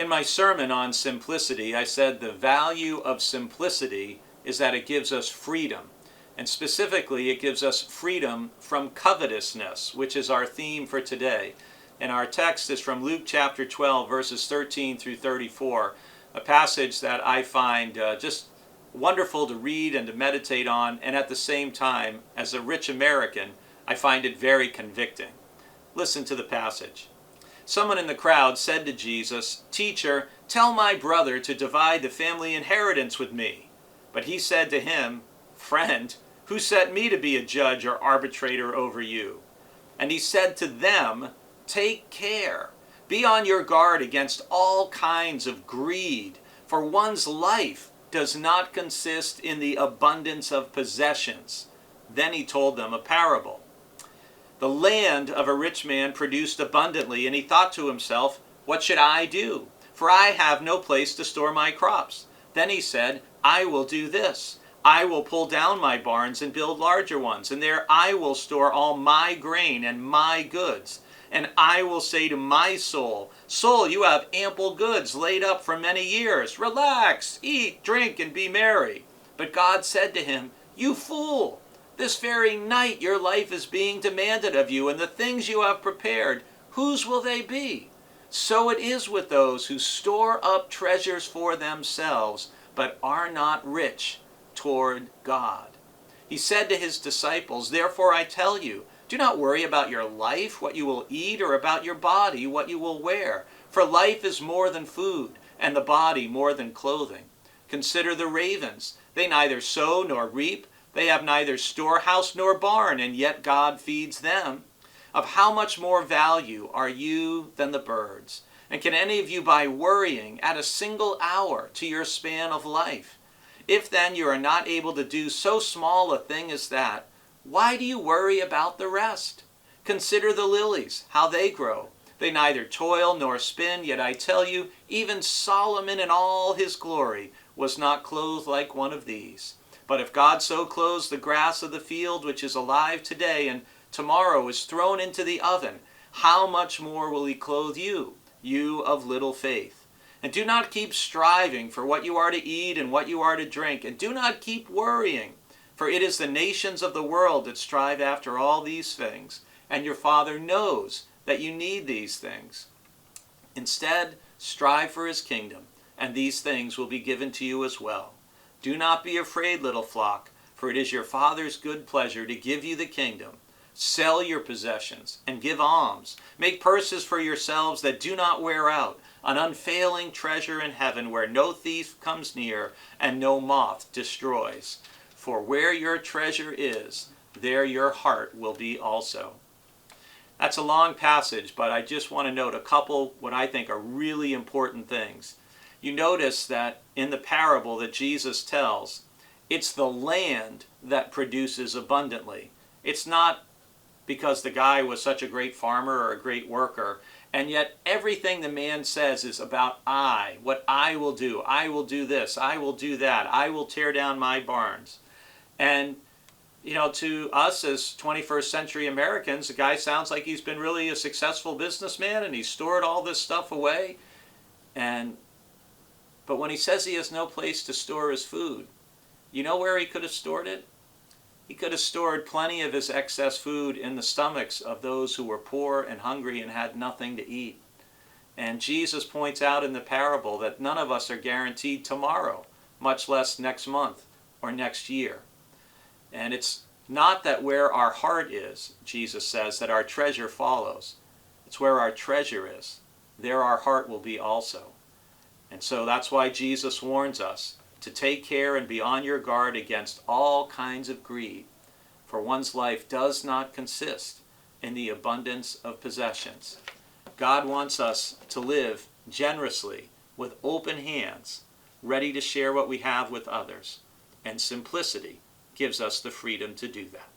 In my sermon on simplicity, I said the value of simplicity is that it gives us freedom. And specifically, it gives us freedom from covetousness, which is our theme for today. And our text is from Luke chapter 12, verses 13 through 34, a passage that I find just wonderful to read and to meditate on, and at the same time, as a rich American, I find it very convicting. Listen to the passage. Someone in the crowd said to Jesus, "Teacher, tell my brother to divide the family inheritance with me." But he said to him, "Friend, who set me to be a judge or arbitrator over you?" And he said to them, "Take care. Be on your guard against all kinds of greed, for one's life does not consist in the abundance of possessions." Then he told them a parable. The land of a rich man produced abundantly, and he thought to himself, "What should I do? For I have no place to store my crops." Then he said, "I will do this. I will pull down my barns and build larger ones, and there I will store all my grain and my goods. And I will say to my soul, 'Soul, you have ample goods laid up for many years. Relax, eat, drink, and be merry.' But God said to him, 'You fool! This very night your life is being demanded of you, and the things you have prepared, whose will they be?' So it is with those who store up treasures for themselves, but are not rich toward God." He said to his disciples, "Therefore I tell you, do not worry about your life, what you will eat, or about your body, what you will wear. For life is more than food, and the body more than clothing. Consider the ravens. They neither sow nor reap. They have neither storehouse nor barn, and yet God feeds them. Of how much more value are you than the birds? And can any of you, by worrying, add a single hour to your span of life? If then you are not able to do so small a thing as that, why do you worry about the rest? Consider the lilies, how they grow. They neither toil nor spin, yet I tell you, even Solomon in all his glory was not clothed like one of these. But if God so clothes the grass of the field, which is alive today and tomorrow is thrown into the oven, how much more will he clothe you, you of little faith? And do not keep striving for what you are to eat and what you are to drink, and do not keep worrying, for it is the nations of the world that strive after all these things, and your Father knows that you need these things. Instead, strive for his kingdom, and these things will be given to you as well. Do not be afraid, little flock, for it is your Father's good pleasure to give you the kingdom. Sell your possessions and give alms. Make purses for yourselves that do not wear out, an unfailing treasure in heaven where no thief comes near and no moth destroys. For where your treasure is, there your heart will be also." That's a long passage, but I just want to note a couple what I think are really important things. You notice that in the parable that Jesus tells, it's the land that produces abundantly. It's not because the guy was such a great farmer or a great worker, and yet everything the man says is about what I will do. I will do this, I will do that, I will tear down my barns. And to us as 21st century Americans, the guy sounds like he's been really a successful businessman and he's stored all this stuff away. But when he says he has no place to store his food, you know where he could have stored it? He could have stored plenty of his excess food in the stomachs of those who were poor and hungry and had nothing to eat. And Jesus points out in the parable that none of us are guaranteed tomorrow, much less next month or next year. And it's not that where our heart is, Jesus says, that our treasure follows. It's where our treasure is. There our heart will be also. And so that's why Jesus warns us to take care and be on your guard against all kinds of greed, for one's life does not consist in the abundance of possessions. God wants us to live generously with open hands, ready to share what we have with others, and simplicity gives us the freedom to do that.